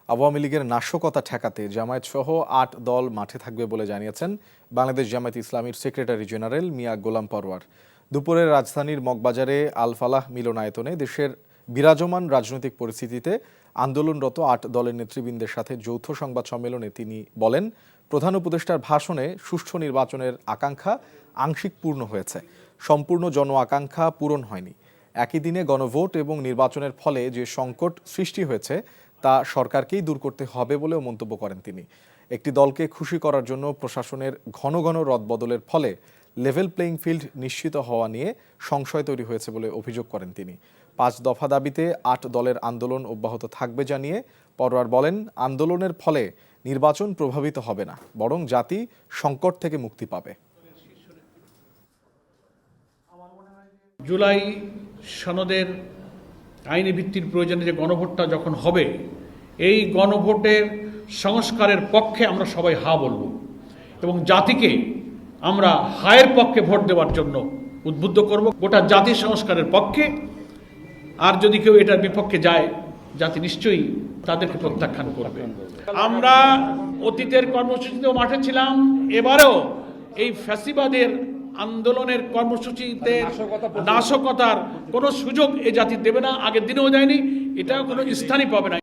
আওয়ামী লীগের নাশকতা ঠেকাতে জামায়াত সহ ৮ দল মাঠে থাকবে বলে জানিয়েছেন বাংলাদেশ জামায়াত ইসলামীর সেক্রেটারি জেনারেল মিয়া গোলাম পরওয়ার। দুপুরে রাজধানীর মগবাজারে আল ফালাহ মিলনায়তনে দেশের বিরাজমান রাজনৈতিক পরিস্থিতিতে আন্দোলনরত ৮ দলের নেতৃবৃন্দের সাথে যৌথ সংবাদ সম্মেলনে তিনি বলেন, প্রধান উপদেষ্টার ভাষণে সুষ্ঠু নির্বাচনের আকাঙ্ক্ষা আংশিক পূর্ণ হয়েছে, সম্পূর্ণ জন আকাঙ্ক্ষা পূরণ হয়নি। একই দিনে গণভোট এবং নির্বাচনের ফলে যে সংকট সৃষ্টি হয়েছে তা সরকারকেই দূর করতে হবে বলেও মন্তব্য করেন তিনি। একটি দলকে খুশি করার জন্য প্রশাসনের ঘন ঘন রদবদলের ফলে লেভেল প্লেইং ফিল্ড নিশ্চিত হওয়া নিয়ে সংশয় তৈরি হয়েছে বলে অভিযোগ করেন তিনি। ৫ দফা দাবিতে ৮ দলের আন্দোলন অব্যাহত থাকবে জানিয়ে পরওয়ার বলেন, আন্দোলনের ফলে নির্বাচন প্রভাবিত হবে না, বরং জাতি সংকট থেকে মুক্তি পাবে। জুলাই সনদের আইনি ভিত্তির প্রয়োজনে যে গণভোটটা যখন হবে, এই গণভোটের সংস্কারের পক্ষে আমরা সবাই হা বলব এবং জাতিকে আমরা হায়ের পক্ষে ভোট দেওয়ার জন্য উদ্বুদ্ধ করব, গোটা জাতি সংস্কারের পক্ষে। আর যদি কেউ এটার বিপক্ষে যায়, জাতি নিশ্চয়ই তাদেরকে প্রত্যাখ্যান করবে। আমরা অতীতের কর্মসূচিতেও মাঠে ছিলাম, এবারেও এই ফ্যাসিবাদের আন্দোলনের কর্মসূচিতে নাশকতার কোনো সুযোগ এ জাতি দেবে না, আগের দিনেও দেয়নি, এটাও কোনো স্থানই পাবে না।